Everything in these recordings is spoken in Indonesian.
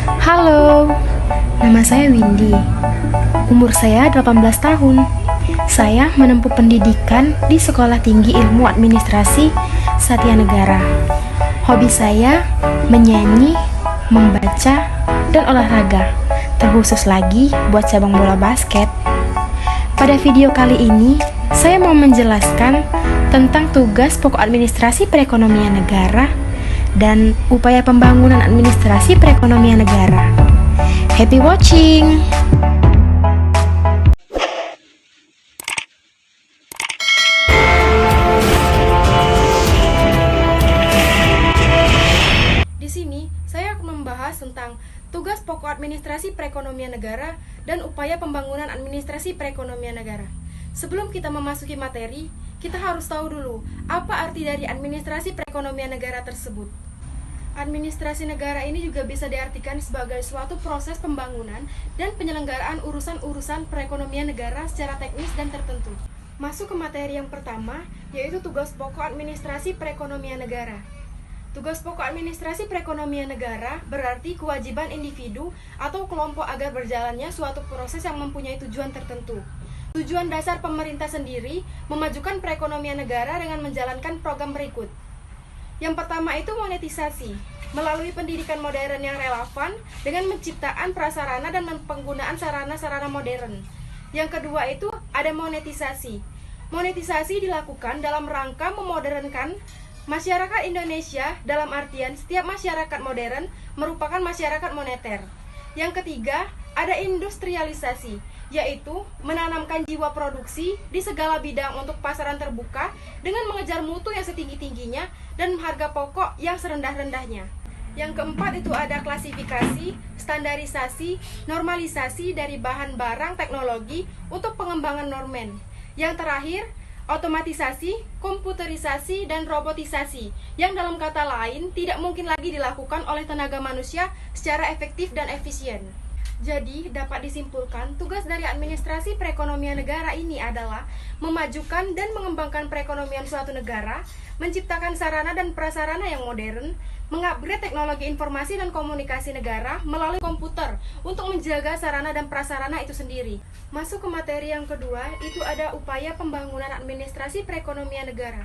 Halo, nama saya Windy. Umur saya 18 tahun. Saya menempuh pendidikan di Sekolah Tinggi Ilmu Administrasi Satya Negara. Hobi saya menyanyi, membaca, dan olahraga, terkhusus lagi buat cabang bola basket. Pada video kali ini, saya mau menjelaskan tentang tugas pokok administrasi perekonomian negara dan upaya pembangunan administrasi perekonomian negara. Happy watching! Di sini, saya akan membahas tentang tugas pokok administrasi perekonomian negara dan upaya pembangunan administrasi perekonomian negara. Sebelum kita memasuki materi, kita harus tahu dulu apa arti dari administrasi perekonomian negara tersebut. Administrasi negara ini juga bisa diartikan sebagai suatu proses pembangunan dan penyelenggaraan urusan-urusan perekonomian negara secara teknis dan tertentu. Masuk ke materi yang pertama, yaitu tugas pokok administrasi perekonomian negara. Tugas pokok administrasi perekonomian negara berarti kewajiban individu atau kelompok agar berjalannya suatu proses yang mempunyai tujuan tertentu. Tujuan dasar pemerintah sendiri memajukan perekonomian negara dengan menjalankan program berikut. Yang pertama itu monetisasi, melalui pendidikan modern yang relevan dengan menciptakan prasarana dan penggunaan sarana-sarana modern. Yang kedua itu ada monetisasi. Monetisasi dilakukan dalam rangka memodernkan masyarakat Indonesia, dalam artian setiap masyarakat modern merupakan masyarakat moneter. Yang ketiga ada industrialisasi, yaitu menanamkan jiwa produksi di segala bidang untuk pasaran terbuka dengan mengejar mutu yang setinggi-tingginya dan harga pokok yang serendah-rendahnya. Yang keempat itu ada klasifikasi, standarisasi, normalisasi dari bahan barang teknologi untuk pengembangan normen. Yang terakhir, otomatisasi, komputerisasi, dan robotisasi yang dalam kata lain tidak mungkin lagi dilakukan oleh tenaga manusia secara efektif dan efisien. Jadi, dapat disimpulkan, tugas dari administrasi perekonomian negara ini adalah memajukan dan mengembangkan perekonomian suatu negara, menciptakan sarana dan prasarana yang modern, mengupgrade teknologi informasi dan komunikasi negara melalui komputer untuk menjaga sarana dan prasarana itu sendiri. Masuk ke materi yang kedua, itu ada upaya pembangunan administrasi perekonomian negara.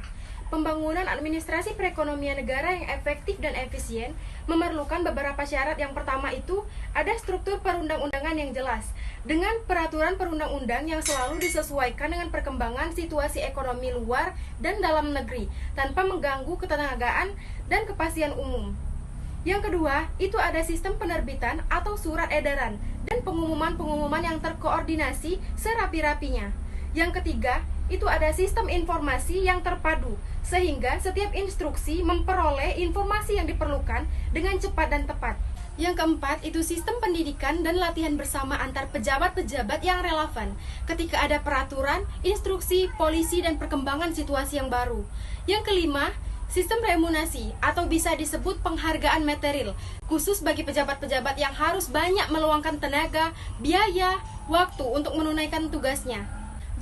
Pembangunan administrasi perekonomian negara yang efektif dan efisien memerlukan beberapa syarat. Yang pertama itu ada struktur perundang-undangan yang jelas, dengan peraturan perundang-undang yang selalu disesuaikan dengan perkembangan situasi ekonomi luar dan dalam negeri, tanpa mengganggu ketenagaan dan kepastian umum. Yang kedua, itu ada sistem penerbitan atau surat edaran dan pengumuman-pengumuman yang terkoordinasi serapi-rapinya. Yang ketiga, itu ada sistem informasi yang terpadu, sehingga setiap instruksi memperoleh informasi yang diperlukan dengan cepat dan tepat. Yang keempat, itu sistem pendidikan dan latihan bersama antar pejabat-pejabat yang relevan ketika ada peraturan, instruksi, polisi, dan perkembangan situasi yang baru. Yang kelima, sistem remunerasi atau bisa disebut penghargaan material, khusus bagi pejabat-pejabat yang harus banyak meluangkan tenaga, biaya, waktu untuk menunaikan tugasnya.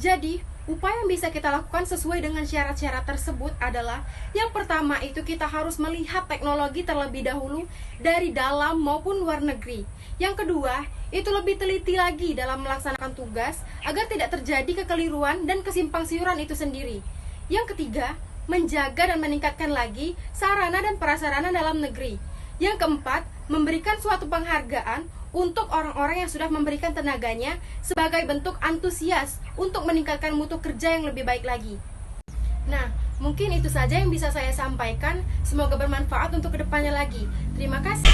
Jadi, upaya yang bisa kita lakukan sesuai dengan syarat-syarat tersebut adalah yang pertama itu kita harus melihat teknologi terlebih dahulu dari dalam maupun luar negeri. Yang kedua, itu lebih teliti lagi dalam melaksanakan tugas agar tidak terjadi kekeliruan dan kesimpang-siuran itu sendiri. Yang ketiga, menjaga dan meningkatkan lagi sarana dan prasarana dalam negeri. Yang keempat, memberikan suatu penghargaan untuk orang-orang yang sudah memberikan tenaganya sebagai bentuk antusias untuk meningkatkan mutu kerja yang lebih baik lagi. Nah, mungkin itu saja yang bisa saya sampaikan. Semoga bermanfaat untuk kedepannya lagi. Terima kasih.